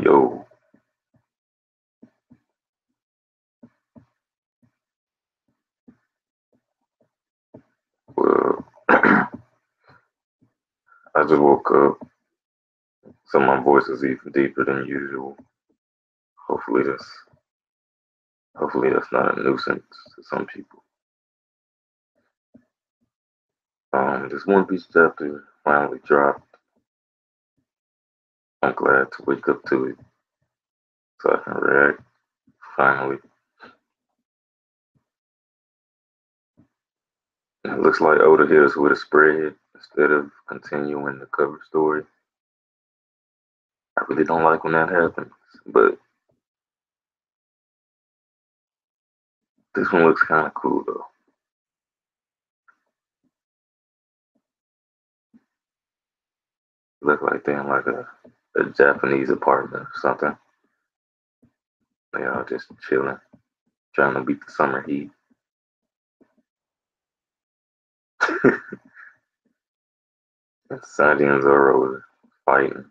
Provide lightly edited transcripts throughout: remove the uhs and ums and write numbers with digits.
Yo, well, I just woke up, so my voice is even deeper than usual. Hopefully that's hopefully that's not a nuisance to some people. This One Piece chapter finally dropped. I'm glad to wake up to it so I can react. Finally, it looks like Oda hit us with a spread instead of continuing the cover story. I really don't like when that happens, but this one looks kind of cool though. Look like they're in like a Japanese apartment or something. They all just chilling, trying to beat the summer heat. And Sanji and Zoro are fighting.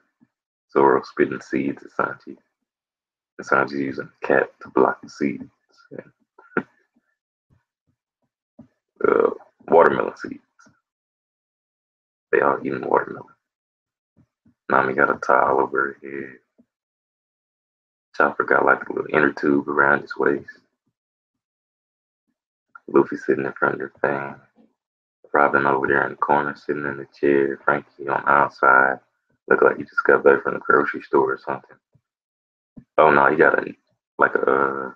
Zoro spitting seeds at Sanji. And Sanji using a cat to block the seeds. And, uh, watermelon seeds. They all eating watermelon. Nami got a towel over her head. Chopper got like a little inner tube around his waist. Luffy sitting in front of the fan. Robin over there in the corner sitting in the chair. Frankie on the outside. Look like he just got back from the grocery store or something. Oh no, he got a like a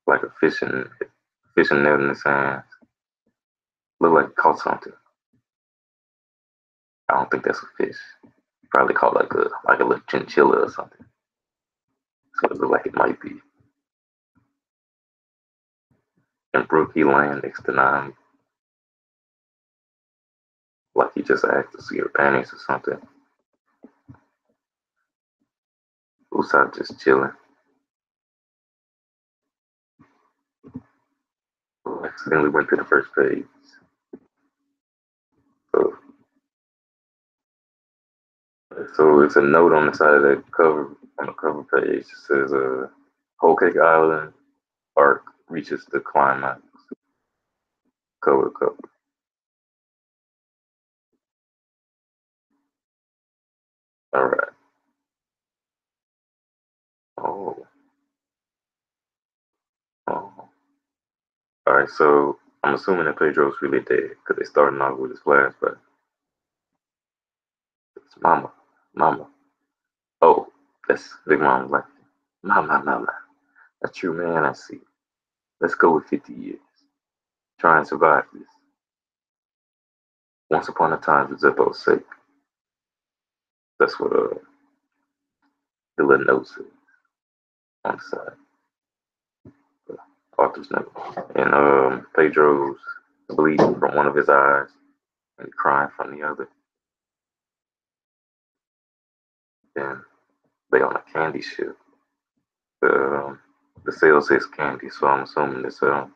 like a fishing net in his hands. Look like he caught something. I don't think that's a fish. Probably caught like a little chinchilla or something. So it look like it might be. And Brook he laying next to Nami, like he just asked to see her panties or something. Usopp just chilling. Accidentally went to the first page. So, so it's a note on the side of the cover on the cover page. It says Whole Cake Island arc reaches the climax. Cover to cover. All right. Oh. Oh. All right. So I'm assuming that Pedro's really dead because they starting off with his flashback. It's Mama, Mama. Oh, that's Big Mom like, Mama, Mama. A true man, I see. Let's go with 50 years. Try and survive this. Once upon a time for Zeppo's sake. That's what the little note says on the side. The author's note. And Pedro's bleeding from one of his eyes and crying from the other. And they on a candy ship. The the sale says candy, so I'm assuming it's Sparrow's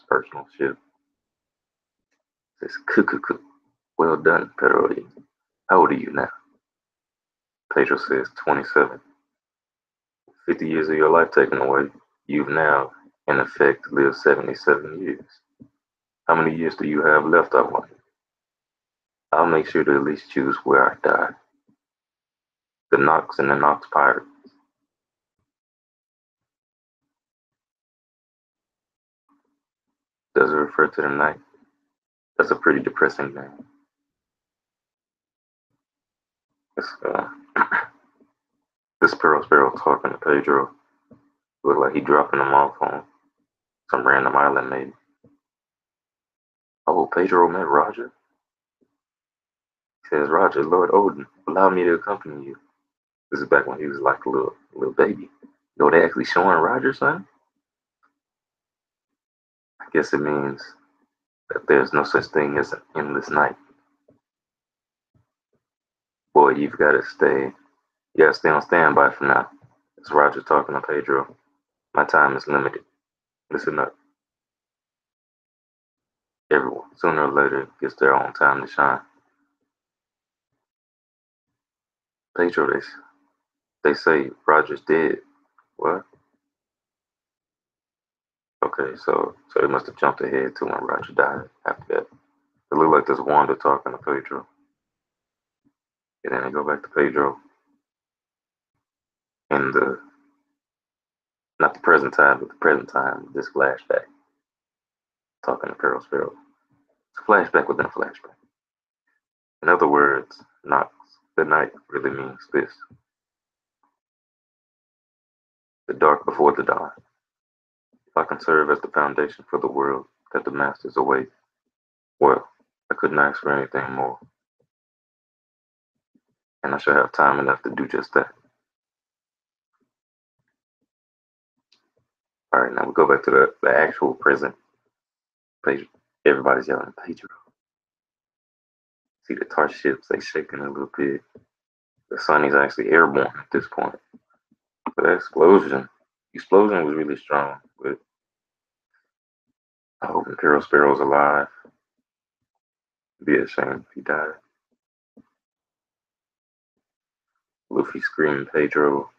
personal ship. It says cuckoo. Well done, Pedro. How old are you now? Pedro says 27. 50 years of your life taken away. You've now, in effect, lived 77 years. How many years do you have left, I wonder? I'll make sure to at least choose where I die. The Nox and the Nox Pirates. Does it refer to the night? That's a pretty depressing name. It's, this Sparrow talking to Pedro. Look like he dropping him off on some random island, maybe. Oh, Pedro met Roger. He says, Roger, Lord Odin, allow me to accompany you. This is back when he was like a little baby. Yo, they actually showing Roger, son? I guess it means that there's no such thing as an endless night. Boy, you gotta stay on standby for now. It's Roger talking to Pedro. My time is limited. Listen up. Everyone, sooner or later, gets their own time to shine. Pedro, they say Roger's dead. What? Okay, so they must have jumped ahead to when Roger died after that. It looked like there's Wanda talking to Pedro. And then they go back to Pedro in the not the present time, but the present time, this flashback, talking to Pearl Sparrow. It's a flashback within a flashback. In other words, Knox, the night really means this. The dark before the dawn. If I can serve as the foundation for the world that the masters await, well, I couldn't ask for anything more. And I shall have time enough to do just that. All right, now we go back to the actual present page. Everybody's yelling, Pedro. See the tar ships, they shaking a little bit. The sun is actually airborne at this point. So that explosion was really strong. But I hope Imperial Sparrow's alive. It'd be a shame if he died. Luffy screaming Pedro.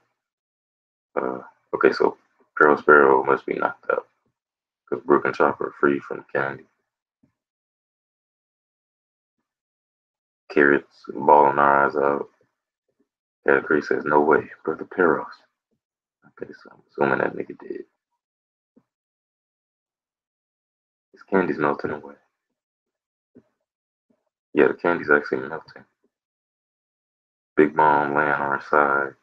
Okay, so Imperial Sparrow must be knocked out because Brook and Chopper are free from the candy. Carrots bawling our eyes out. Katakuri says, no way, Brother Peros. Okay, so I'm assuming that nigga did. His candy's melting away. Yeah, the candy's actually melting. Big Mom laying on her side.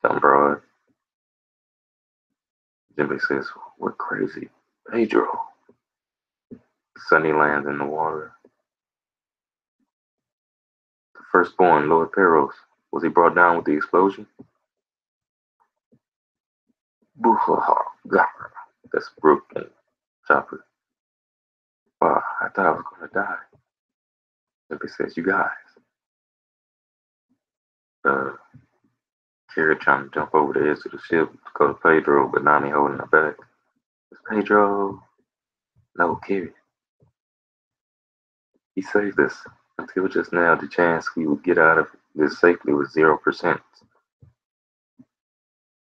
Dumb broad. Jimmy says, we're crazy. Pedro. Sunny lands in the water. The firstborn, Lord Peros. Was he brought down with the explosion? That's Brook and Chopper. Wow, I thought I was gonna die. Jimmy says, you guys. Kira trying to jump over the edge of the ship to go to Pedro, but Nami holding her back. It's Pedro. No, Kira. He saved us. Until just now, the chance we would get out of this safely was 0%.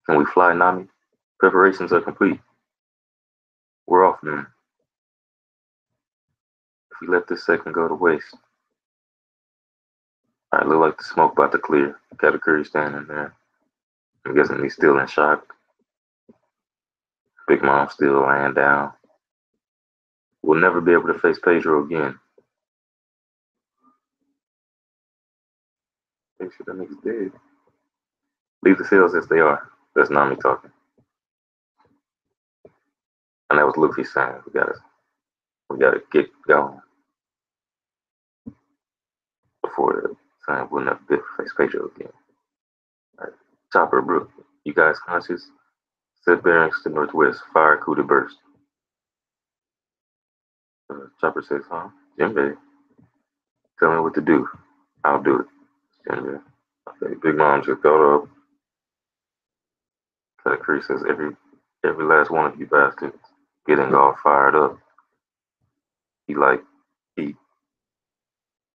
Can we fly, Nami? Preparations are complete. We're off, man. If we let this second go to waste. Alright, look like the smoke about to clear. Katakuri standing there. I'm guessing he's still in shock. Big Mom still lying down. We'll never be able to face Pedro again. Make sure that nigga's dead. Leave the cells as they are. That's Nami talking. And that was Luffy saying, we gotta get going before the saying we'll never be able to face Pedro again. All right. Chopper, Brook, you guys conscious? Set bearings to northwest. Fire coup to burst. Chopper says, huh? Jinbei, tell me what to do. I'll do it. Jinbei. Okay, Big Mom just got up. Katakuri says, every last one of you bastards getting all fired up. He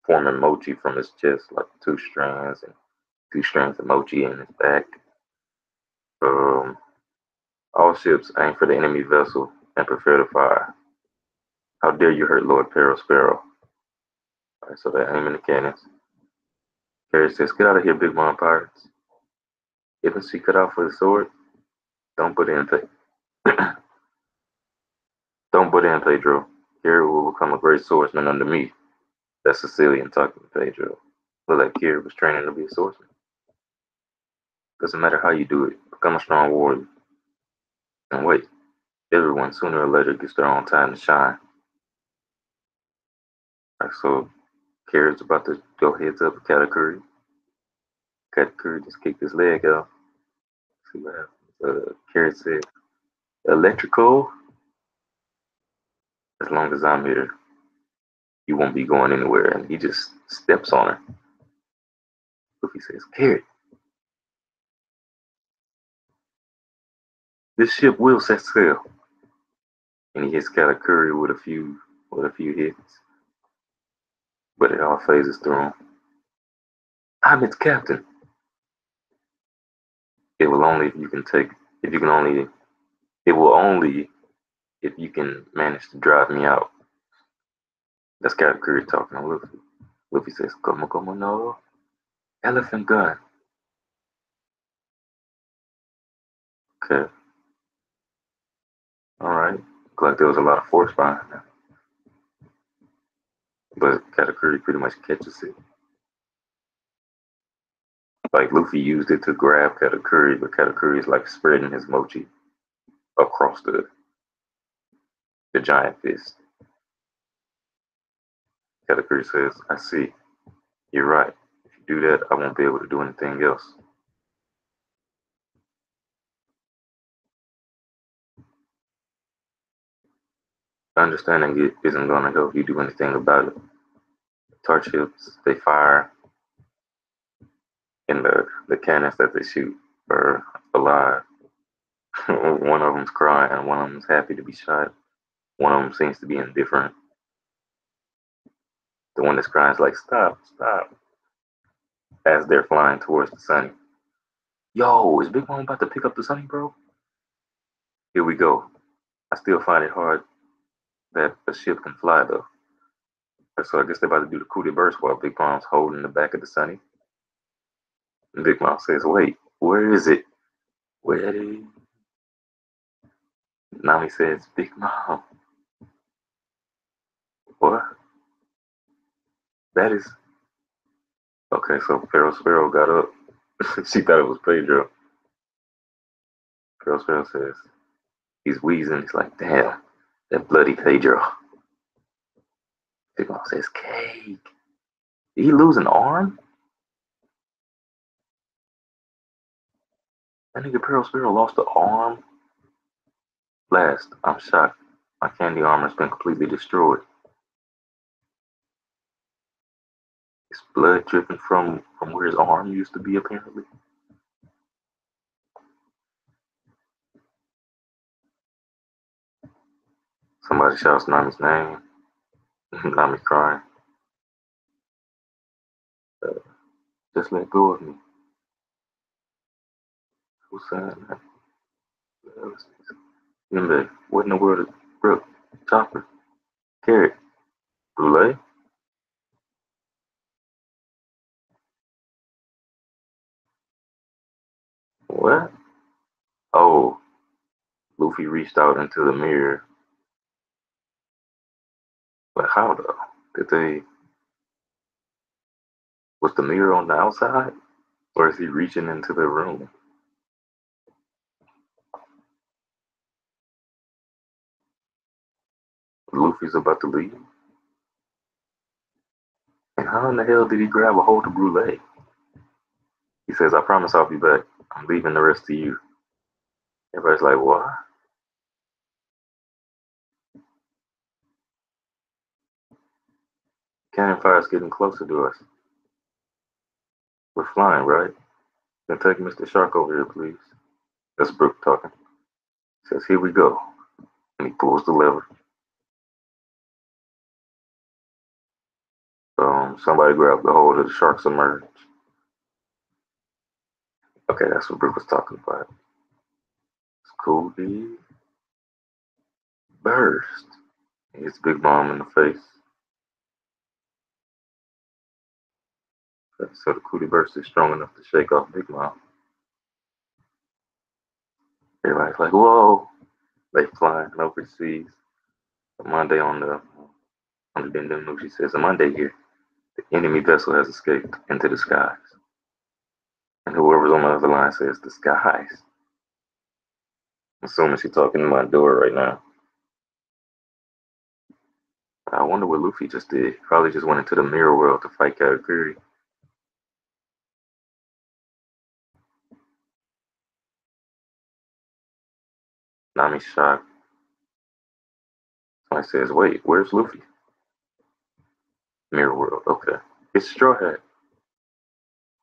forming mochi from his chest, like two strands of mochi in his back. All ships aim for the enemy vessel and prepare to fire. How dare you hurt Lord Pearl Sparrow? All right, so they're aiming the cannons. Carrie says, get out of here, Big Mom pirates. Isn't she cut out for the sword? Don't put in Don't put in, Pedro. Carrie will become a great swordsman under me. That's Sicilian talking to Pedro. Look like Carrie was training to be a swordsman. Doesn't matter how you do it. Become a strong warrior. And wait, everyone sooner or later gets their own time to shine. All right, so Carrie's about to go heads up with Katakuri. Katakuri just kicked his leg out. See what happens. Carrie said, electrical? As long as I'm here, you won't be going anywhere. And he just steps on her. Luffy says, Carrie, this ship will set sail. And he hits Katakuri with a few hits. But it all phases through him. I'm its captain. It will only if you can take if you can only it will only if you can manage to drive me out. That's Captain Curry talking to Luffy. Luffy says, Como no? Elephant gun. Okay. Alright. Looked like there was a lot of force behind that. But Katakuri pretty much catches it. Like Luffy used it to grab Katakuri, but Katakuri is like spreading his mochi across the giant fist. Katakuri says, I see. You're right. If you do that, I won't be able to do anything else. Understanding it isn't going to help you do anything about it. Torch ships, they fire, and the cannons that they shoot are alive. One of them's crying, one of them's happy to be shot. One of them seems to be indifferent. The one that's crying is like, stop, stop, as they're flying towards the sunny. Yo, is Big Mom about to pick up the sunny, bro? Here we go. I still find it hard that a ship can fly, though. So I guess they're about to do the coup de burst while Big Mom's holding the back of the sunny. And Big Mom says, wait, where is it? Where is it? Nami says, Big Mom. What? That is... Okay, so Pharaoh Sparrow got up. She thought it was Pedro. Pharaoh Sparrow says, he's wheezing. He's like, damn, that bloody Pedro. Big Mom says, cake. Did he lose an arm? That nigga Pharaoh Sparrow lost an arm? Last, I'm shocked. My candy armor's been completely destroyed. His blood dripping from where his arm used to be, apparently. Somebody shouts Nami's name. Nami crying. Uh, just let go of me. Who's saying that? Yimbe, what in the world is Brooke? Chopper? Carrot? Brulee? What? Oh, Luffy reached out into the mirror. But how though? Did they... Was the mirror on the outside? Or is he reaching into the room? Luffy's about to leave? And how in the hell did he grab a hold of Brulee? He says, I promise I'll be back. I'm leaving the rest of you. Everybody's like, what? Cannon fire's getting closer to us. We're flying, right? Then take Mr. Shark over here, please. That's Brooke talking. He says, here we go. And he pulls the lever. Somebody grabbed the hold of the shark's emerge. Okay, that's what Brooke was talking about. It's cool, dude. Burst. He hits Big Mom in the face. So the cootie burst is strong enough to shake off Big Mom. Everybody's like, whoa. They flying overseas. Monday on the Den news, she says, a Monday here. The enemy vessel has escaped into the skies. And whoever's on the other line says, the skies. I'm assuming she's talking to my door right now. I wonder what Luffy just did. Probably just went into the mirror world to fight Katakuri. Nami's shocked. Somebody says, wait, where's Luffy? Mirror world, okay. It's Straw Hat.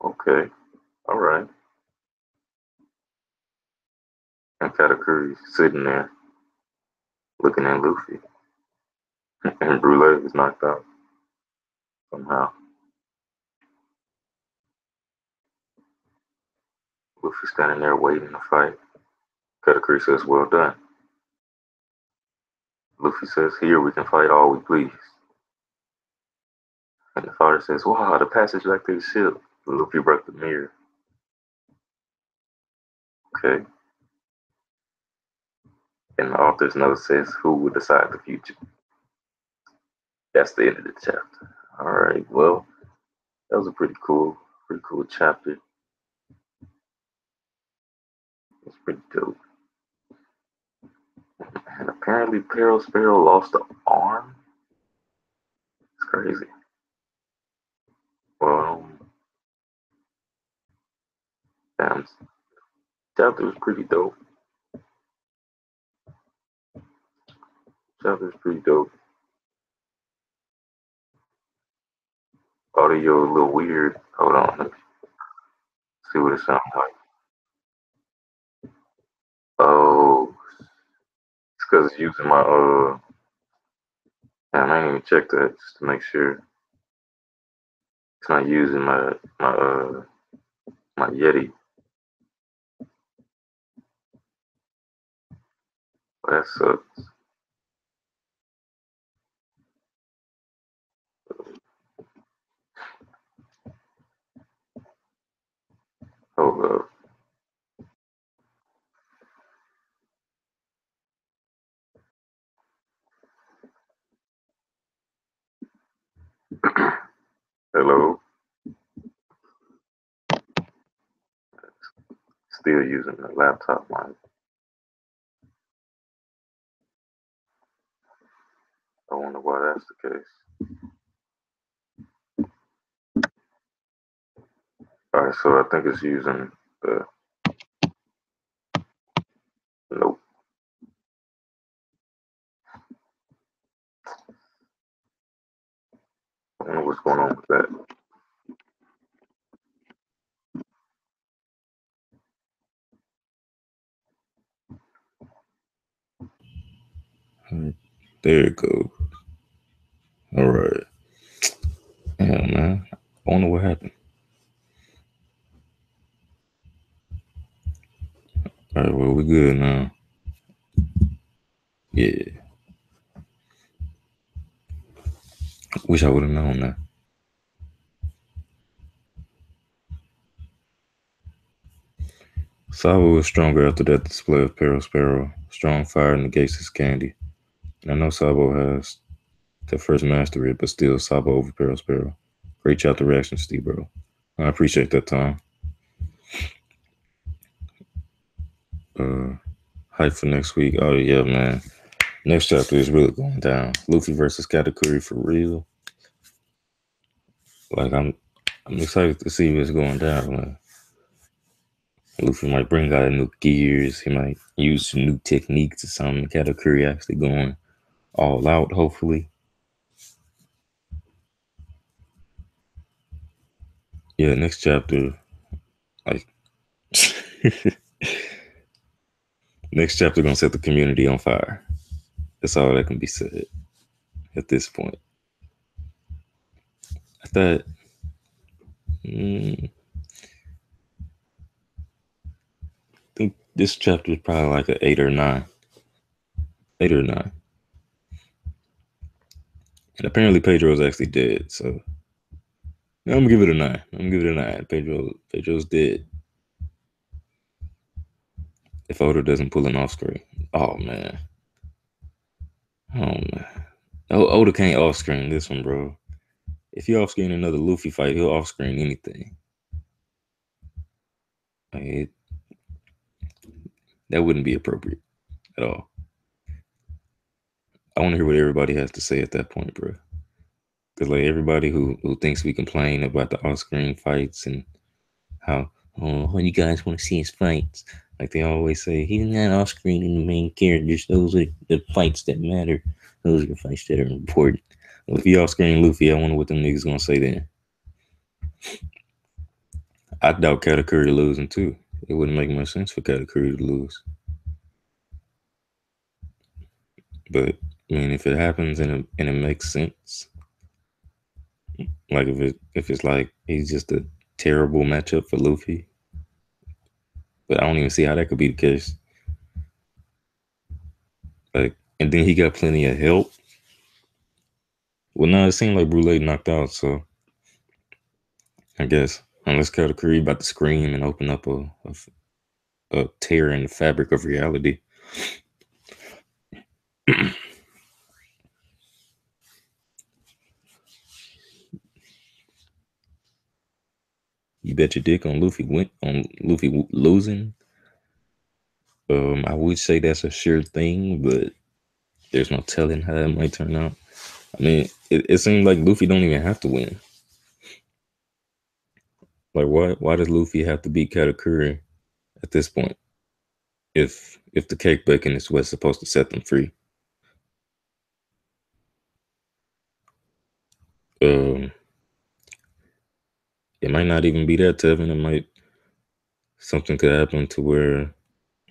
Okay, alright. And Katakuri's sitting there looking at Luffy. And Brulee is knocked out somehow. Luffy standing there waiting to fight. Katakuri says, "Well done." Luffy says, "Here we can fight all we please." And the father says, "Wow, the passage back to the ship." Luffy broke the mirror. Okay. And the author's note says, "Who will decide the future?" That's the end of the chapter. All right. Well, that was a pretty cool chapter. It's pretty dope. And apparently, Peril Sparrow lost an arm. It's crazy. Well, damn, chapter was pretty dope. Chapter was pretty dope. Audio a little weird. Hold on, let's see what it sounds like. Oh, it's because it's using my and I didn't even check that just to make sure it's not using my Yeti. That sucks. Hold up. Hello. Still using the laptop mic. I wonder why that's the case. All right, so I think it's using the nope. I don't know what's going on with that. There it goes. All right. Yeah, man. I wonder what happened. All right, well, we good now. Yeah. Wish I would have known that. Sabo was stronger after that display of Sparrow. Strong fire negates his candy. And I know Sabo has the first mastery, but still Sabo over Sparrow. Great chapter reaction, Steve, bro. I appreciate that time. Uh, Hype for next week. Oh yeah, man. Next chapter is really going down. Luffy versus Katakuri for real. Like I'm excited to see what's going down. Man. Luffy might bring out new gears. He might use some new techniques or something. Katakuri actually going all out, hopefully. Yeah, next chapter, like next chapter gonna set the community on fire. That's all that can be said at this point. I thought I think this chapter is probably like an 8 or 9. 8 or 9. And apparently Pedro's actually dead, so I'm gonna give it a 9. I'm gonna give it a 9. Pedro's dead. If Oda doesn't pull an off screen. Oh man. Oh man. Oda can't off screen this one, bro. If you off screen another Luffy fight, he'll off screen anything. Like that wouldn't be appropriate at all. I want to hear what everybody has to say at that point, bro. Because like everybody who thinks we complain about the off screen fights and how when you guys want to see his fights, like they always say, he's not off screen in the main characters. Those are the fights that matter. Those are the fights that are important. Well, if you off screen Luffy, I wonder what them niggas gonna say then. I doubt Katakuri losing too. It wouldn't make much sense for Katakuri to lose. But I mean, if it happens and it makes sense, like if it's like he's just a terrible matchup for Luffy, But I don't even see how that could be the case. Like, and then he got plenty of help. Well, no, it seemed like Brule knocked out, so I guess unless Katakuri about to scream and open up a tear in the fabric of reality. You bet your dick on Luffy went on Luffy losing. I would say that's a sure thing, but there's no telling how it might turn out. I mean, it seems like Luffy don't even have to win. Like, why does Luffy have to beat Katakuri at this point? If the cake bacon is what's supposed to set them free, um, it might not even be that Tevin. It might something could happen to where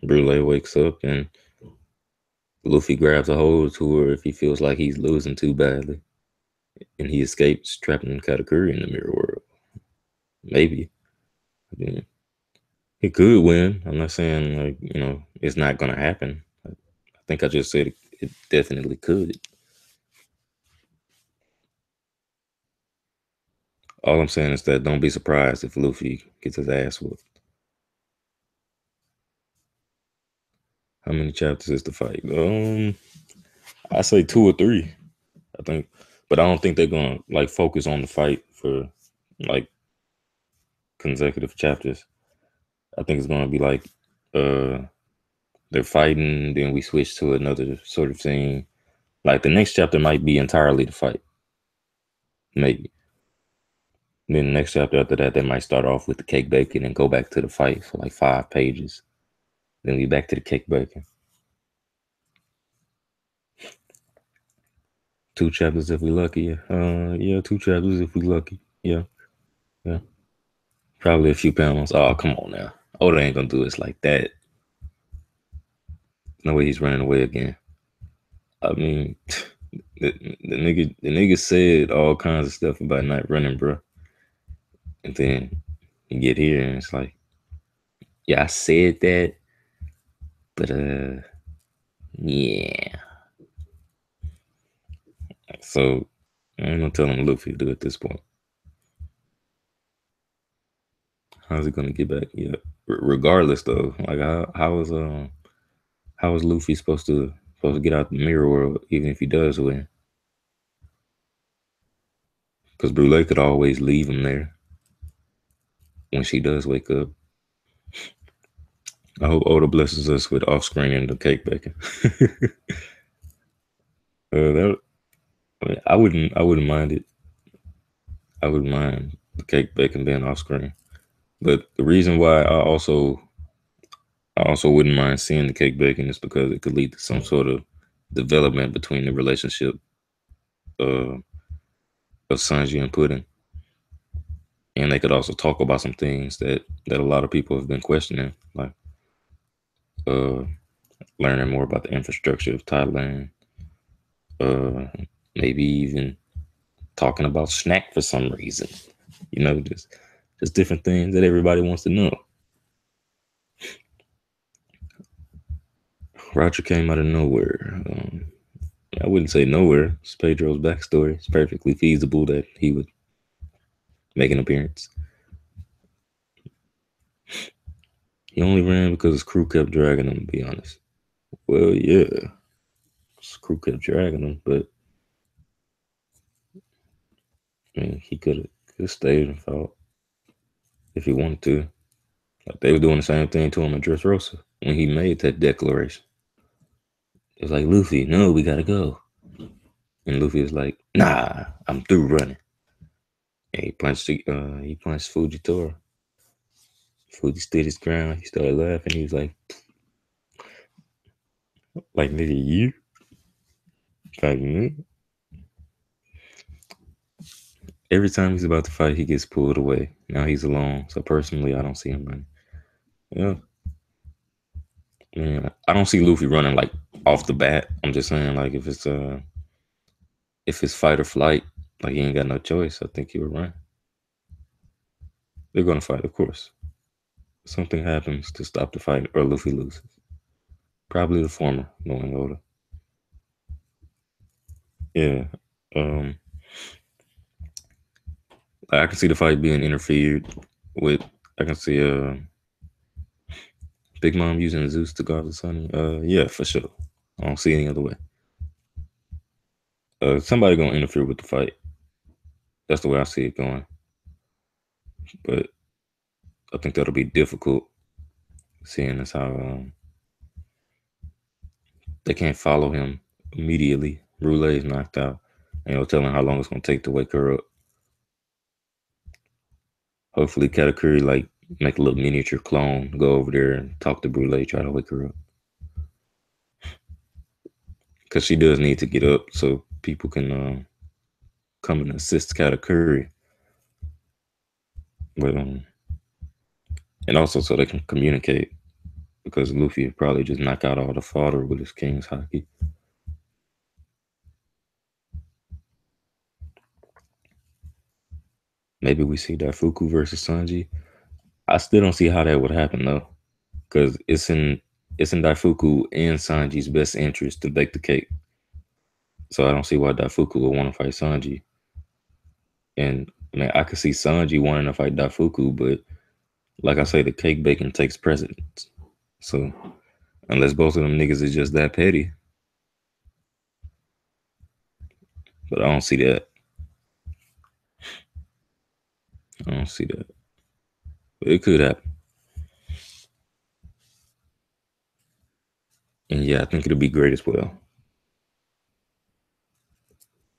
Brule wakes up and Luffy grabs a hold to her if he feels like he's losing too badly, and he escapes, trapping Katakuri in the mirror world. Maybe. I mean, he could win. I'm not saying like it's not gonna happen. I think I just said it definitely could. All I'm saying is that don't be surprised if Luffy gets his ass whooped. How many chapters is the fight? I say 2 or 3. I think, but I don't think they're gonna like focus on the fight for like consecutive chapters. I think it's gonna be like uh they're fighting, then we switch to another sort of thing. Like the next chapter might be entirely the fight, maybe. Then the next chapter after that, they might start off with the cake baking and go back to the fight for like 5 pages. Then we back to the cake baking. 2 chapters if we lucky. Yeah, 2 chapters if we lucky. Yeah, yeah. Probably a few panels. Oh, come on now. Oda ain't gonna do us like that. No way he's running away again. I mean, the nigga said all kinds of stuff about not running, bro. And then you get here and it's like, yeah, I said that, but yeah. So I ain't gonna tell him Luffy to do it at this point. How's he gonna get back? Yeah. Regardless though, like how is Luffy supposed to get out the mirror world even if he does win? Because Brule could always leave him there when she does wake up. I hope Oda blesses us with off screen and the cake baking. That, I, mean, I wouldn't mind it. I wouldn't mind the cake baking being off screen. But the reason why I also wouldn't mind seeing the cake baking is because it could lead to some sort of development between the relationship uh, of Sanji and Pudding, and they could also talk about some things that a lot of people have been questioning, like uh, learning more about the infrastructure of Thailand, uh, maybe even talking about snack for some reason. Just different things that everybody wants to know. Roger came out of nowhere. I wouldn't say nowhere. It's Pedro's backstory. It's perfectly feasible that he would make an appearance. He only ran because his crew kept dragging him, to be honest. Well, yeah, his crew kept dragging him, but I mean, he could have stayed and fought if he wanted to. Like they were doing the same thing to him in Dressrosa when he made that declaration. It was like, Luffy, no, we gotta go. And Luffy was like, nah, I'm through running. And he punched Fujitora. Fuji stood his ground. He started laughing. He was like nigga, you? Like me? Every time he's about to fight, he gets pulled away. Now he's alone. So personally, I don't see him running. Yeah, yeah. I don't see Luffy running like off the bat. I'm just saying like if it's fight or flight, like he ain't got no choice. I think he would run. They're gonna fight, of course. something happens to stop the fight, or Luffy loses. Probably the former, knowing Oda. Yeah. Um, I can see the fight being interfered with. I can see Big Mom using Zeus to guard the Sunny. Yeah, for sure. I don't see any other way. Somebody gonna interfere with the fight. That's the way I see it going. But I think that'll be difficult, seeing as how they can't follow him immediately. Brule is knocked out. And no telling how long it's gonna take to wake her up. Hopefully, Katakuri like make a little miniature clone, go over there and talk to Brule, try to wake her up, because she does need to get up so people can come and assist Katakuri. But and also so they can communicate, because Luffy would probably just knock out all the fodder with his King's Haki. Maybe we see Daifuku versus Sanji. I still don't see how that would happen though, because it's in Daifuku and Sanji's best interest to bake the cake. So I don't see why Daifuku would want to fight Sanji. And man, I could see Sanji wanting to fight Daifuku, but like I say, the cake baking takes precedence. So unless both of them niggas is just that petty, but I don't see that. I don't see that. But it could happen. And yeah, I think it'll be great as well.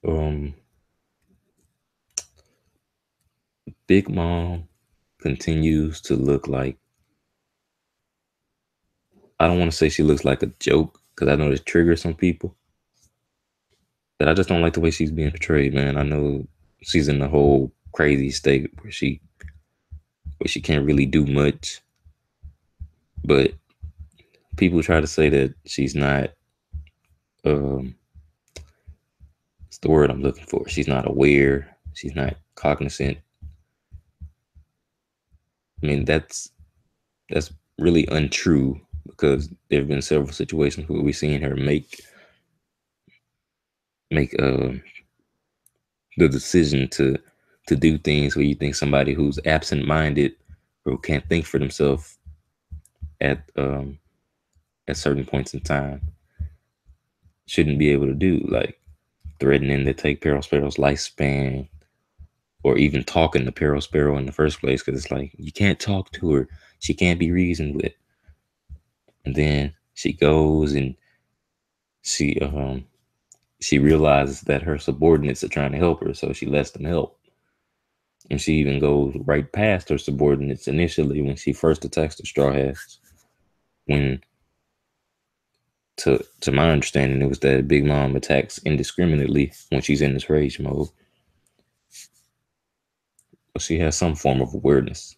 Um, Big Mom continues to look like, I don't want to say she looks like a joke, because I know it triggers some people, but I just don't like the way she's being portrayed, man. I know she's in the whole crazy state where she can't really do much, but people try to say that she's not um it's the word I'm looking for. She's not aware, she's not cognizant. I mean, that's really untrue, because there have been several situations where we've seen her make the decision to do things where you think somebody who's absent-minded or can't think for themselves at certain points in time shouldn't be able to do, like threatening to take Pearl Sparrow's lifespan, or even talking to Pearl Sparrow in the first place, because it's like you can't talk to her, she can't be reasoned with. And then she goes and she she realizes that her subordinates are trying to help her, so she lets them help. And she even goes right past her subordinates initially when she first attacks the Straw Hats. When, to my understanding, it was that Big Mom attacks indiscriminately when she's in this rage mode. But she has some form of awareness.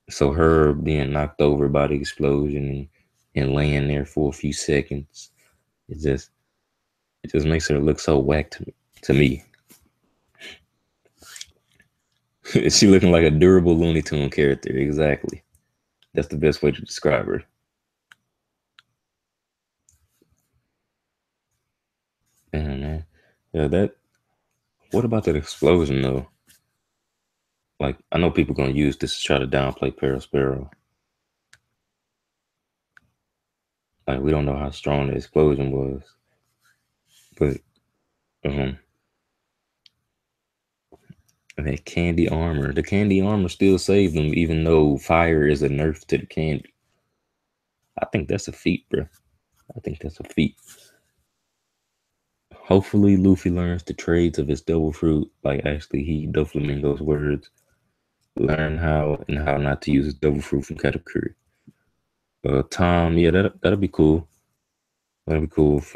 So her being knocked over by the explosion and laying there for a few seconds, it just it just makes her look so whack to me. She looking like a durable Looney Tune character, exactly. That's the best way to describe her. Damn, man. Yeah, that. What about that explosion though? Like, I know people gonna use this to try to downplay Pearl Sparrow. Like, we don't know how strong the explosion was, but um, that candy armor still saved them, even though fire is a nerf to the candy. I think that's a feat, bro. I think that's a feat. Hopefully, Luffy learns the trades of his devil fruit, like actually he Doflamingo's words. Learn how and how not to use his devil fruit from Katakuri. Tom, yeah, that'll be cool. That'd be cool if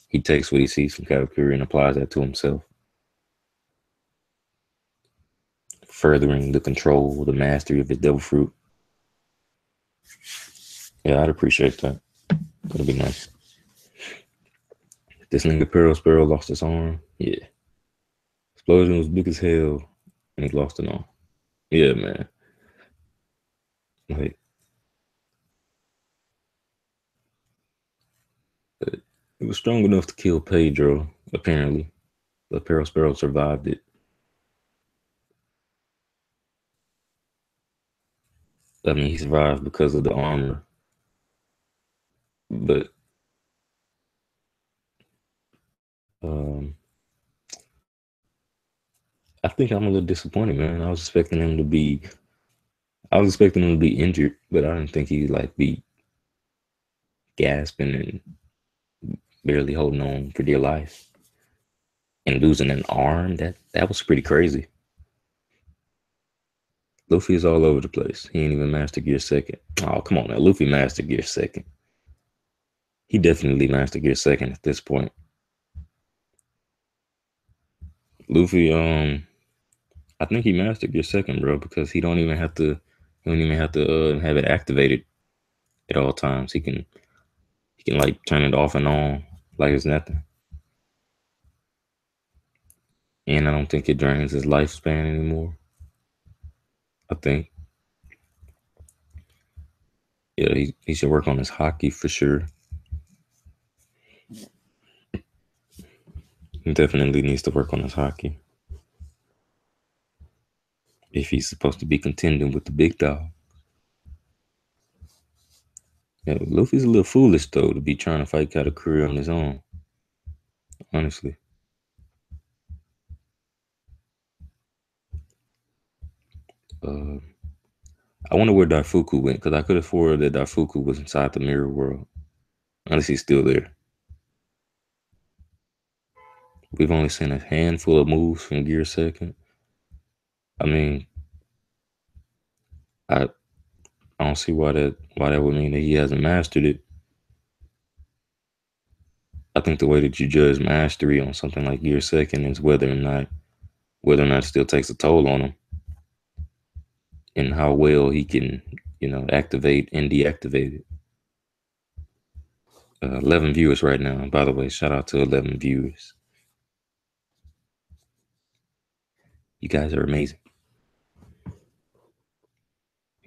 he takes what he sees from Katakuri and applies that to himself, furthering the control, the mastery of his devil fruit. Yeah, I'd appreciate that. That'd be nice. This nigga Pearl Sparrow lost his arm. Yeah. Explosion was big as hell, and he lost an arm. Yeah, man. Like it was strong enough to kill Pedro, apparently, but Perospero survived it. I mean, he survived because of the armor, but um, I think I'm a little disappointed, man. I was expecting him to be injured, but I didn't think he'd like be gasping and barely holding on for dear life and losing an arm. That was pretty crazy. Luffy is all over the place. He ain't even Master Gear second. Oh, come on now. Luffy Master Gear second. He definitely Master Gear second at this point. Luffy, I think he Master Gear second, bro, because he don't even have to have it activated at all times. He can like turn it off and on like it's nothing. And I don't think it drains his lifespan anymore. I think, yeah, he should work on his hockey for sure. He definitely needs to work on his hockey if he's supposed to be contending with the big dog. Yeah, Luffy's a little foolish though to be trying to fight Katakuri on his own. Honestly, uh, I wonder where Daifuku went because I could have sworn that Daifuku was inside the mirror world. Unless he's still there. We've only seen a handful of moves from Gear Second. I mean, I I don't see why that would mean that he hasn't mastered it. I think the way that you judge mastery on something like Gear Second is whether or not it still takes a toll on him and how well he can, activate and deactivate it. 11 viewers right now. By the way, shout out to 11 viewers. You guys are amazing.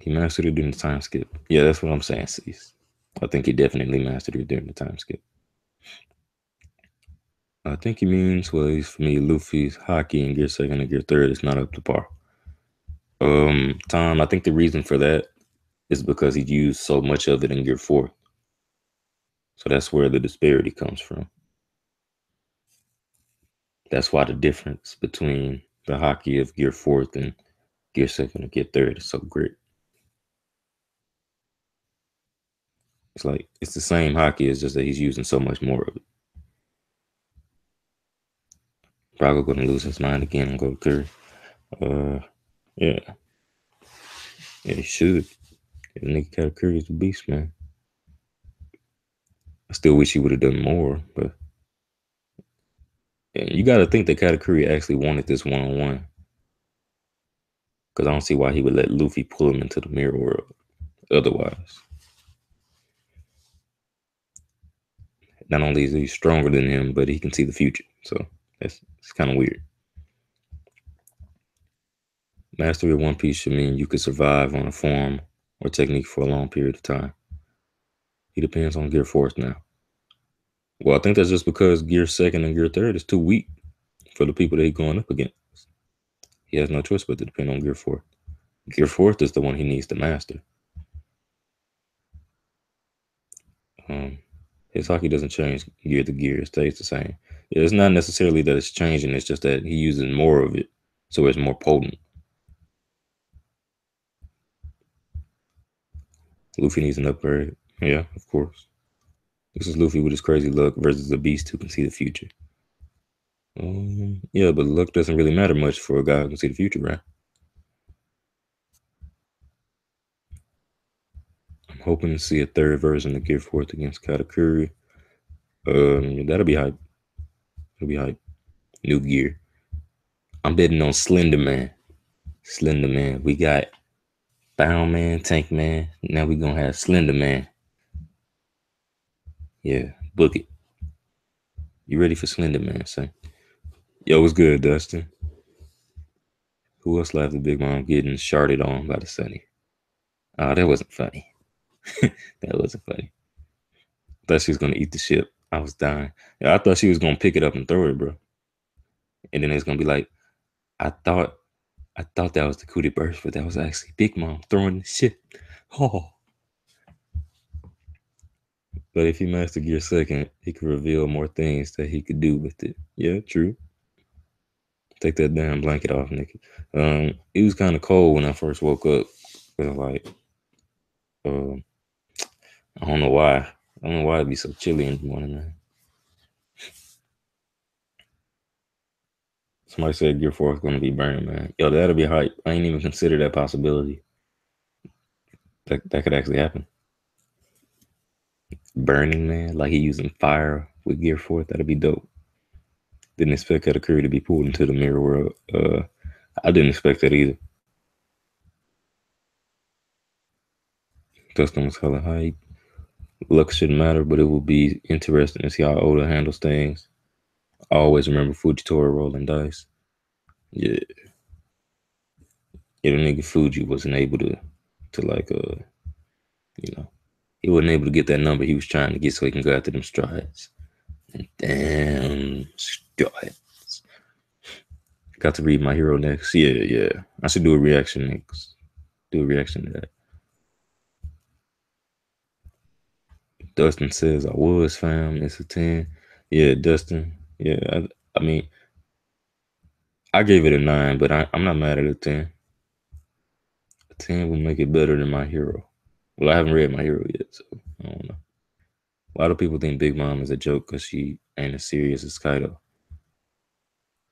He mastered it during the time skip. Yeah, that's what I'm saying, Cease. I think he definitely mastered it during the time skip. I think he means, well, at least for me, Luffy's hockey in Gear Second and Gear Third is not up to par. Tom, I think the reason for that is because he used so much of it in Gear Four. So that's where the disparity comes from. That's why the difference between the hockey of Gear Fourth and Gear Second and Gear Third is so great. It's like it's the same hockey, it's just that he's using so much more of it. Probably gonna lose his mind again and go to Curry. Uh, yeah, yeah, he should. If nigga got Curry is a beast, man. I still wish he would have done more, but yeah, you got to think that Katakuri actually wanted this one on one. Because I don't see why he would let Luffy pull him into the mirror world otherwise. Not only is he stronger than him, but he can see the future. So it's kind of weird. Mastery of One Piece should mean you could survive on a form or technique for a long period of time. He depends on Gear Force now. Well, I think that's just because Gear Second and Gear Third is too weak for the people that he's going up against. He has no choice but to depend on Gear Fourth. Gear Fourth is the one he needs to master. Um, his hockey doesn't change gear to gear; it stays the same. It's not necessarily that it's changing; it's just that he uses more of it, so it's more potent. Luffy needs an upgrade. Yeah, of course. This is Luffy with his crazy luck versus a beast who can see the future. Yeah, but luck doesn't really matter much for a guy who can see the future, right? I'm hoping to see a third version of Gear Fourth against Katakuri. That'll be hype. It'll be hype. New gear. I'm betting on Slender Man. Slender Man. We got Bound Man, Tank Man. Now we gonna have Slender Man. Yeah, book it. You ready for Slender Man, son? Yo, what's good, Dustin? Who else laughed at Big Mom getting sharded on by the Sunny? Oh, that wasn't funny. That wasn't funny. Thought she was gonna eat the ship. I was dying. Yeah, I thought she was gonna pick it up and throw it, bro. And then it's gonna be like, I thought, I thought that was the cootie burst, but that was actually Big Mom throwing the ship. Oh, but if he master gear second, he could reveal more things that he could do with it. Yeah, true. Take that damn blanket off, Nikki. It was kind of cold when I first woke up. Like, um, I don't know why. I don't know why it'd be so chilly in the morning, man. Somebody said Gear 4 is gonna be burning, man. Yo, that'll be hype. I ain't even considered that possibility. That could actually happen. Burning, man. Like he using fire with Gear 4. That'd be dope. Didn't expect Katakuri to be pulled into the mirror world. I didn't expect that either. Dustin was hella hype. Luck shouldn't matter, but it will be interesting to see how Oda handles things. I always remember Fujitora rolling dice. Yeah, yeah, the nigga Fuji wasn't able to like you know, he wasn't able to get that number he was trying to get so he can go after them strides. And damn strides. Got to read my hero next. Yeah, yeah. I should do a reaction next. Do a reaction to that. Dustin says I was fam. It's a 10. Yeah, Dustin. Yeah, I mean, I gave it a 9, but I'm not mad at a 10. A 10 will make it better than my hero. Well, I haven't read my hero yet, so I don't know. A lot of people think Big Mom is a joke because she ain't as serious as Kaido.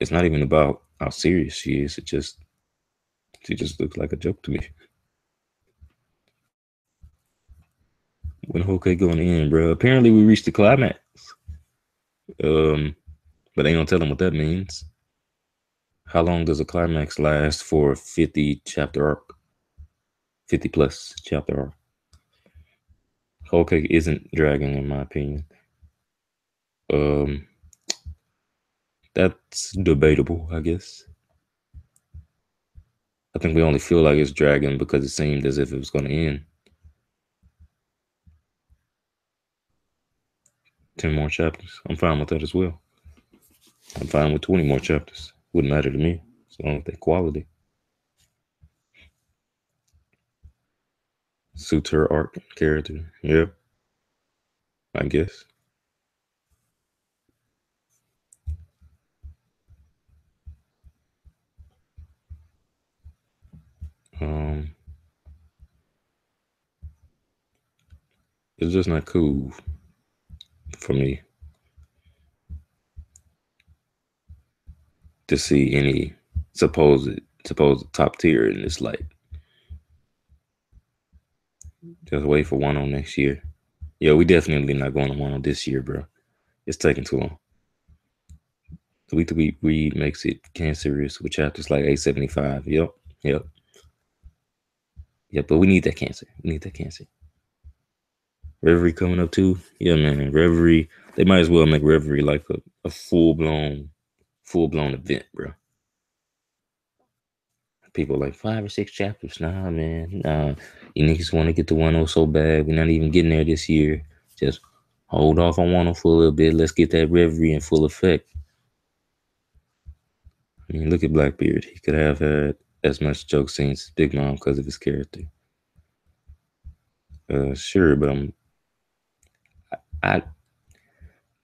It's not even about how serious she is. She just looks like a joke to me. When Hokage going to end, bro? Apparently we reached the climax. Um, but ain't gonna tell them what that means. How long does a climax last for a 50 chapter arc? 50 plus chapter arc. Hokage isn't dragging, in my opinion. Um, that's debatable, I guess. I think we only feel like it's dragging because it seemed as if it was going to end. 10 more chapters. I'm fine with that as well. I'm fine with 20 more chapters. Wouldn't matter to me as long as they quality. Suits her arc character. Yep, I guess. Um, it's just not cool for me to see any supposed top tier in this light. Just wait for one on next year. Yeah, we definitely not going to one on this year, bro. It's taking too long. The week to week read makes it cancerous with chapters like 875. Yep, yep, yep. But we need that cancer. We need that cancer. Reverie coming up too. Yeah, man. Reverie. They might as well make Reverie like a full blown event, bro. People like 5 or 6 chapters. Nah, man. Nah. You niggas want to get to 10 so bad. We're not even getting there this year. Just hold off on 10 for a little bit. Let's get that Reverie in full effect. I mean, look at Blackbeard. He could have had as much joke scenes as Big Mom because of his character. Sure, but I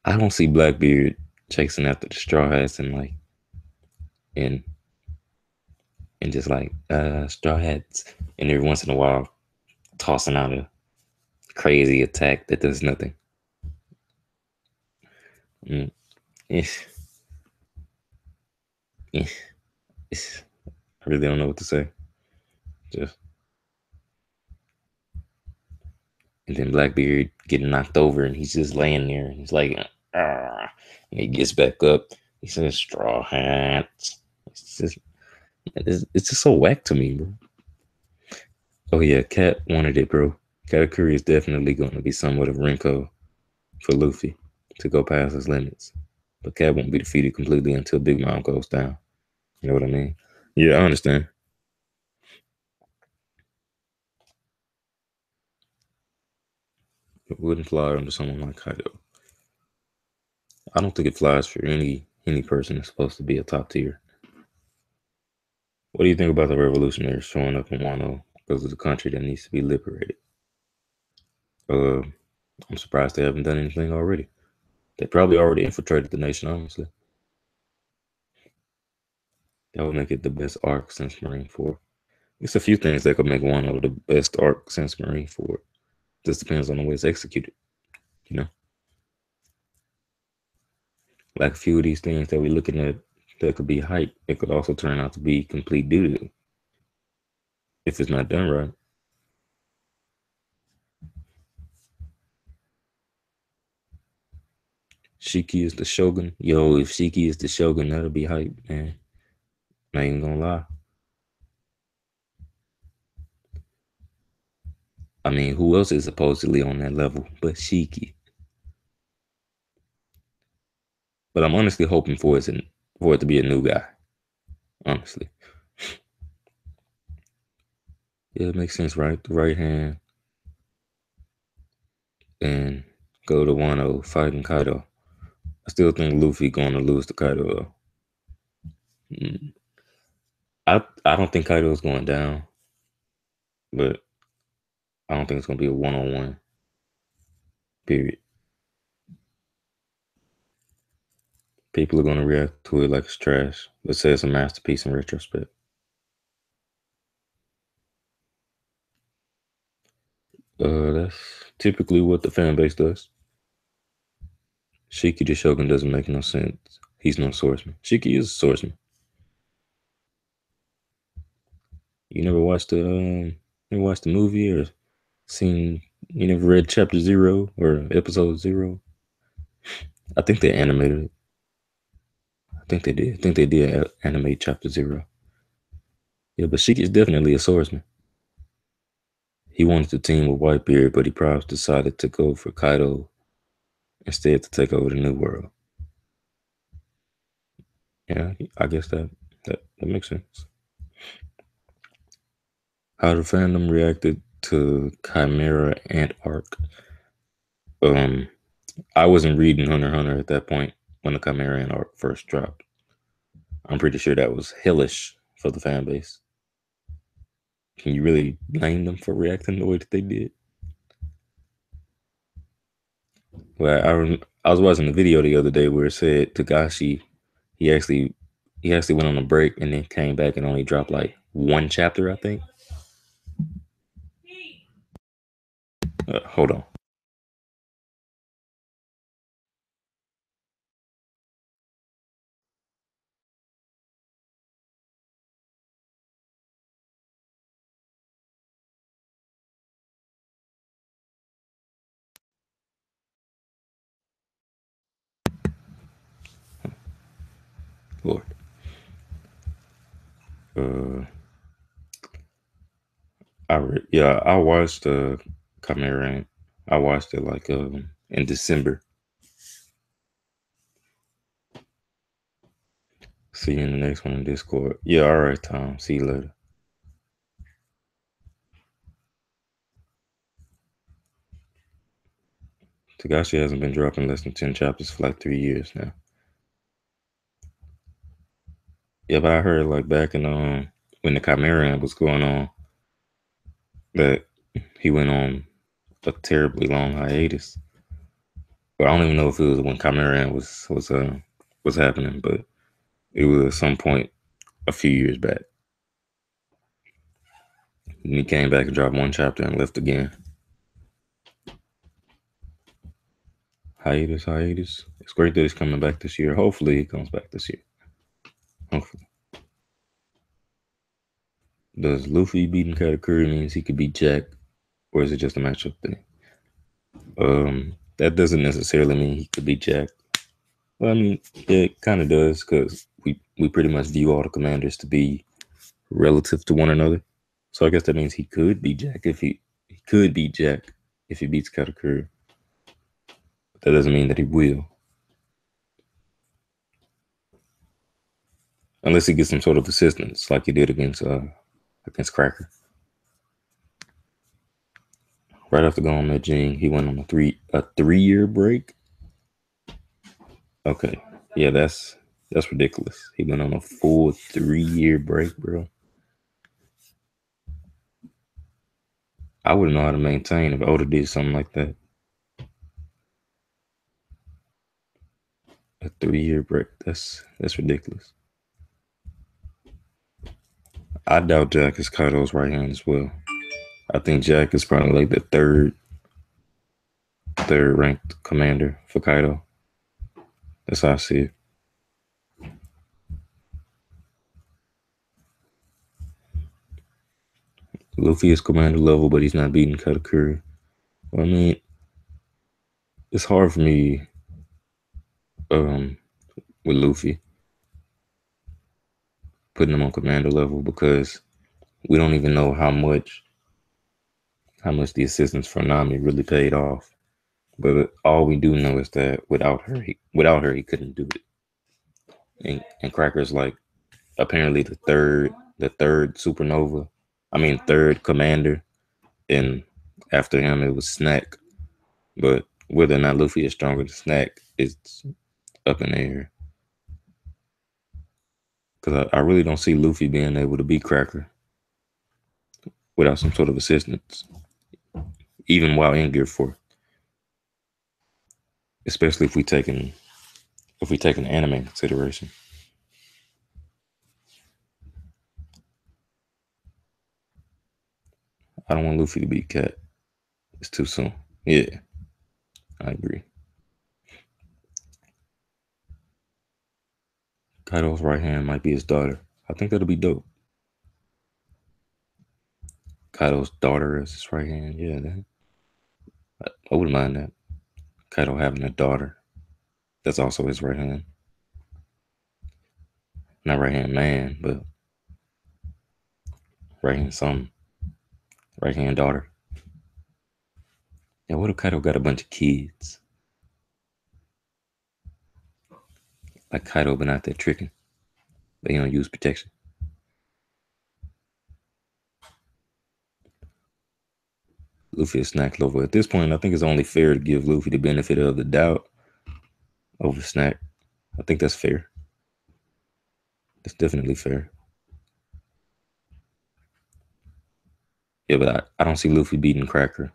I don't see Blackbeard chasing after the Straw Hats and and just like Straw Hats, and every once in a while tossing out a crazy attack that does nothing. Mm, eh, eh, eh. I really don't know what to say. Just and then Blackbeard getting knocked over and he's just laying there and he's like, ah. And he gets back up. He says, "Straw Hats." It's just, it's just so whack to me, bro. Oh yeah, Cat wanted it, bro. Katakuri is definitely going to be somewhat of Renko for Luffy to go past his limits. But Cat won't be defeated completely until Big Mom goes down. You know what I mean? Yeah, I understand. It wouldn't fly under someone like Kaido. I don't think it flies for any person that's supposed to be a top tier. What do you think about the revolutionaries showing up in Wano because of the country that needs to be liberated? Uh, I'm surprised they haven't done anything already. They probably already infiltrated the nation, honestly. That would make it the best arc since Marine 4. It's a few things that could make Wano the best arc since Marine 4. Just depends on the way it's executed, you know? Like a few of these things that we're looking at that could be hype, it could also turn out to be complete doo if it's not done right. Shiki is the shogun. Yo, if Shiki is the shogun, that'll be hype, man. Not even gonna lie. I mean, who else is supposedly on that level but Shiki? But I'm honestly hoping for it to be a new guy. Honestly, yeah, it makes sense, right? The right hand and go to Wano fighting Kaido. I still think Luffy going to lose to Kaido though. Mm. I don't think Kaido is going down, but I don't think it's gonna be a 1-on-1. Period. People are gonna react to it like it's trash, but say it's a masterpiece in retrospect. That's typically what the fan base does. Shiki the Shogun doesn't make no sense. He's no swordsman. Shiki is a swordsman. You never watched the movie or seen? You never read Chapter 0 or Episode 0? I think they animated it. I think they did. I think they did animate Chapter 0. Yeah, but Shiki is definitely a swordsman. He wanted to team with Whitebeard, but he perhaps decided to go for Kaido instead to take over the New World. Yeah, I guess that makes sense. How the fandom reacted to Chimera Ant arc. Um, I wasn't reading Hunter x Hunter at that point when the Chimera Ant arc first dropped. I'm pretty sure that was hellish for the fan base. Can you really blame them for reacting the way that they did? Well, I was watching a video the other day where it said Tagashi he actually he actually went on a break and then came back and only dropped like one chapter, I think. Hold on. Lord. Uh, I watched Chimera Ant. I watched it like in December. See you in the next one in Discord. Yeah, all right, Tom. See you later. Tagashi hasn't been dropping less than 10 chapters for like 3 years now. Yeah, but I heard like back in when the Chimera Ant was going on that he went on a terribly long hiatus. But I don't even know if it was when Chimera Ant was happening, but it was at some point a few years back. And he came back and dropped one chapter and left again. Hiatus. It's great that he's coming back this year. Hopefully he comes back this year. Hopefully. Does Luffy beating Katakuri means he could beat Jack, or is it just a matchup thing? That doesn't necessarily mean he could beat Jack. Well, I mean, yeah, it kind of does because we pretty much view all the commanders to be relative to one another. So I guess that means he could beat Jack if he could beat Jack if he beats Katakuri. But that doesn't mean that he will, unless he gets some sort of assistance like he did against Cracker. Right after going with Jing, he went on a 3-year break. Okay, yeah, that's ridiculous. He went on a full 3-year break, bro. I wouldn't know how to maintain if Oda did something like that. A 3-year break. That's ridiculous. I doubt Jack is Kaido's right hand as well. I think Jack is probably like the third ranked commander for Kaido. That's how I see it. Luffy is commander level, but he's not beating Katakuri. I mean, it's hard for me um, with Luffy putting him on commander level because we don't even know how much the assistance for Nami really paid off. But all we do know is that without her he couldn't do it. And Cracker's like apparently the third supernova. I mean third commander, and after him it was Snack. But whether or not Luffy is stronger than Snack is up in the air. Because I really don't see Luffy being able to beat Cracker without some sort of assistance, even while in Gear 4. Especially if we take an anime in consideration. I don't want Luffy to beat Cat. It's too soon. Yeah, I agree. Kaido's right hand might be his daughter. I think that'll be dope. Kaido's daughter is his right hand. Yeah, I wouldn't mind that. Kaido having a daughter that's also his right hand. Not right hand man, but right hand son, right hand daughter. Yeah, what if Kaido got a bunch of kids? Like Kaido been out there tricking, but he don't use protection. Luffy is Snack Lover. At this point, I think it's only fair to give Luffy the benefit of the doubt over Snack. I think that's fair. That's definitely fair. Yeah, but I don't see Luffy beating Cracker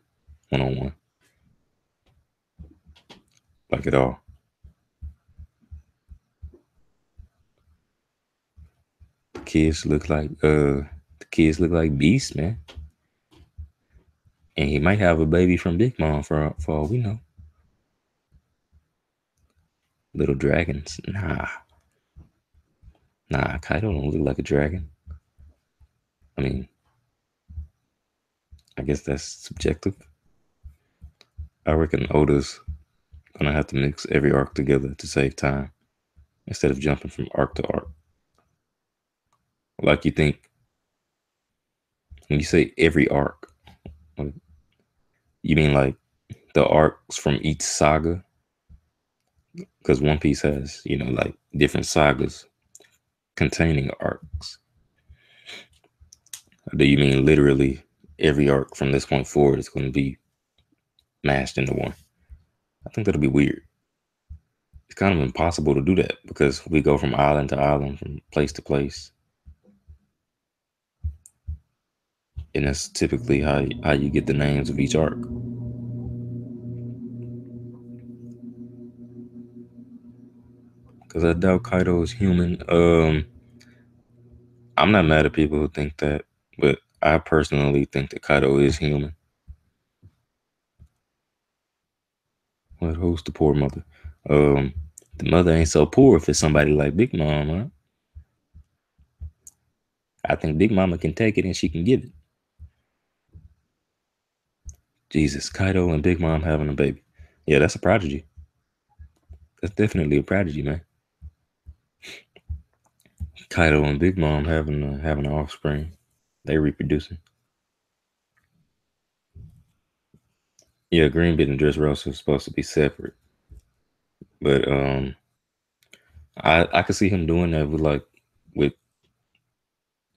1-on-1 like at all. The kids look like beasts, man. And he might have a baby from Big Mom for all we know. Little dragons. Nah, Kaido don't look like a dragon. I mean, I guess that's subjective. I reckon Oda's gonna have to mix every arc together to save time instead of jumping from arc to arc. Like you think when you say every arc, you mean like the arcs from each saga? Because One Piece has, like different sagas containing arcs. Or do you mean literally every arc from this point forward is going to be mashed into one? I think that'll be weird. It's kind of impossible to do that because we go from island to island, from place to place, and that's typically how you get the names of each arc. Because I doubt Kaido is human. I'm not mad at people who think that, but I personally think that Kaido is human. But who's the poor mother? Um, the mother ain't so poor if it's somebody like Big Mom, huh? I think Big Mama can take it and she can give it. Jesus, Kaido and Big Mom having a baby. Yeah, that's a prodigy. That's definitely a prodigy, man. Kaido and Big Mom having an offspring. They reproducing. Yeah, Green Bit and Dressrosa are supposed to be separate, but I could see him doing that with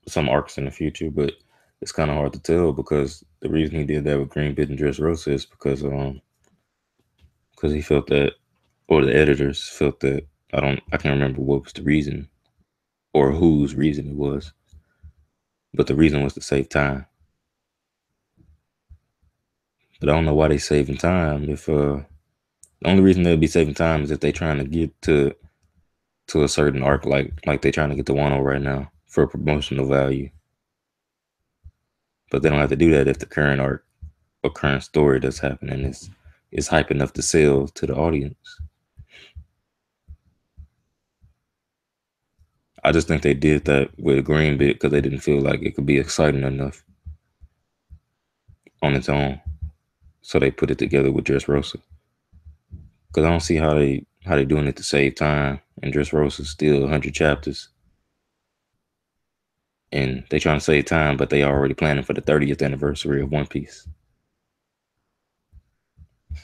some arcs in the future. But it's kind of hard to tell because the reason he did that with Green Bit and Dressrosa is because he felt that, or the editors felt that, I can't remember what was the reason or whose reason it was, but the reason was to save time. But I don't know why they saving time if the only reason they'll be saving time is if they trying to get to a certain arc, like they trying to get to Wano right now for promotional value. But they don't have to do that if the current arc or current story that's happening is hype enough to sell to the audience. I just think they did that with Green Bit because they didn't feel like it could be exciting enough on its own. So they put it together with Dressrosa. Because I don't see how they doing it to save time. And Dressrosa is still 100 chapters. And they trying to save time, but they already planning for the 30th anniversary of One Piece.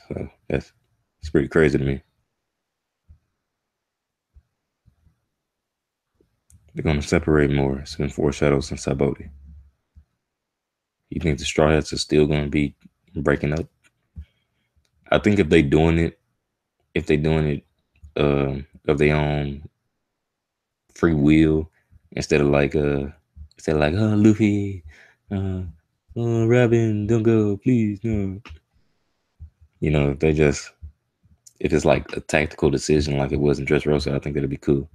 So that's it's pretty crazy to me. They're gonna separate more. It's been foreshadowed since Sabaody. You think the Straw Hats are still gonna be breaking up? I think if they doing it of their own free will, instead of Luffy, uh, Robin, don't go, please, no. If they just if it's like a tactical decision, like it was in Dressrosa, I think that'd be cool.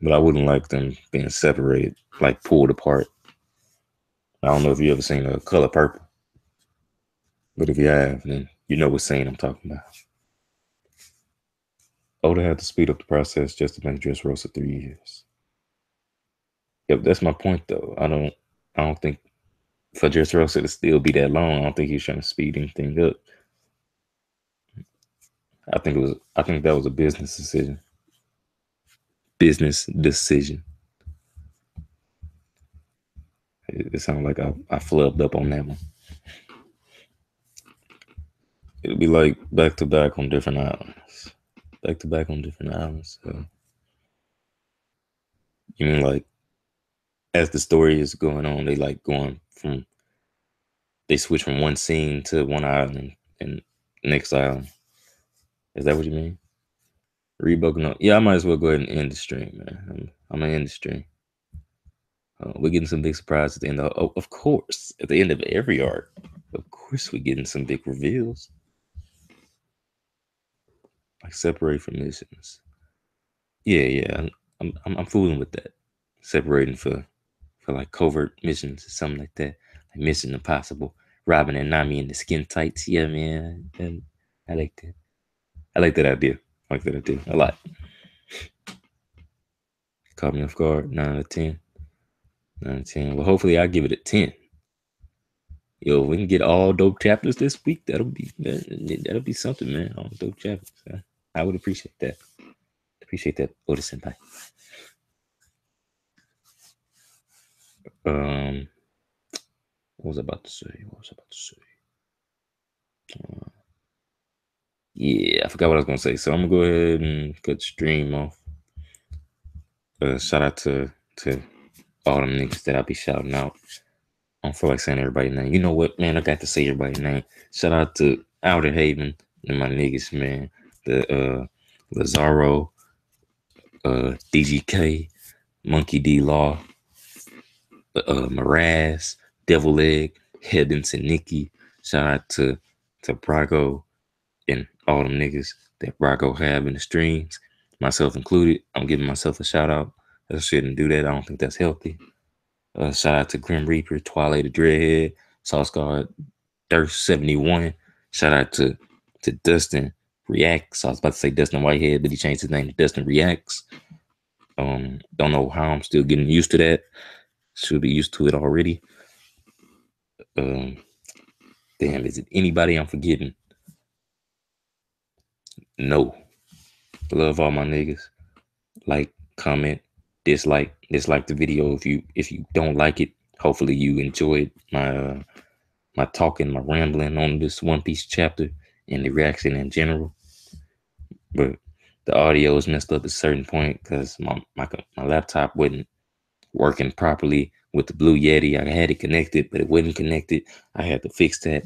But I wouldn't like them being separated, like pulled apart. I don't know if you ever seen a Color Purple, but if you have, then you know what scene I'm talking about. Oda had to speed up the process just to make Dressrosa 3 years. Yep, that's my point though. I don't think for Dressrosa to still be that long, I don't think he's trying to speed anything up. I think that was a business decision. Business decision. It sounds like I flubbed up on that one. It'll be like back to back on different islands. Back to back on different islands. So you mean like as the story is going on, they like going from they switch from one scene to one island and next island. Is that what you mean? Rebooking up. Yeah, I might as well go ahead and end the stream, man. I'm gonna end the stream. We're getting some big surprises at the end of course, at the end of every arc. Of course, we're getting some big reveals. Like separate from missions. Yeah. I'm fooling with that. Separating for like covert missions or something like that. Like Mission Impossible. Robin and Nami in the skin tights. Yeah, man. And I like that. I like that idea. I like that idea a lot. Caught me off guard. 9 out of 10. 9 out of 10. Well, hopefully I give it a 10. Yo, if we can get all dope chapters this week, that'll be something, man. All dope chapters. I would appreciate that. Appreciate that, Oda Senpai. Um, what was I about to say? Uh, yeah, I forgot what I was gonna say. So I'm gonna go ahead and cut the stream off. Shout out to all them niggas that I'll be shouting out. I don't feel like saying everybody's name. You know what, man? I got to say everybody's name. Shout out to Outer Haven and my niggas, man. The Lazaro, DGK, Monkey D Law, Miraz, Devil Egg, Heavens and Nikki. Shout out to Brago and all them niggas that Brago have in the streams, myself included. I'm giving myself a shout out. I shouldn't do that. I don't think that's healthy. Shout out to Grim Reaper, Twilight the Dreadhead, Sauce God, Thirst 71. Shout out to Dustin Reacts. I was about to say Dustin Whitehead, but he changed his name to Dustin Reacts. Don't know how I'm still getting used to that. Should be used to it already. Um, damn, is it anybody I'm forgetting? No. Love all my niggas. Like, comment, dislike the video if you don't like it. Hopefully you enjoyed my talking, my rambling on this One Piece chapter and the reaction in general. But the audio was messed up at a certain point because my laptop wasn't working properly with the Blue Yeti. I had it connected, but it wasn't connected. I had to fix that,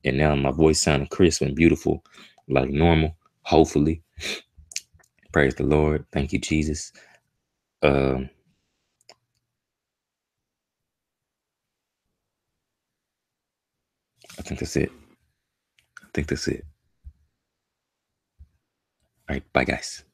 and now my voice sounding crisp and beautiful, like normal. Hopefully, praise the Lord. Thank you, Jesus. Um, I think that's it. I think that's it. All right, bye, guys.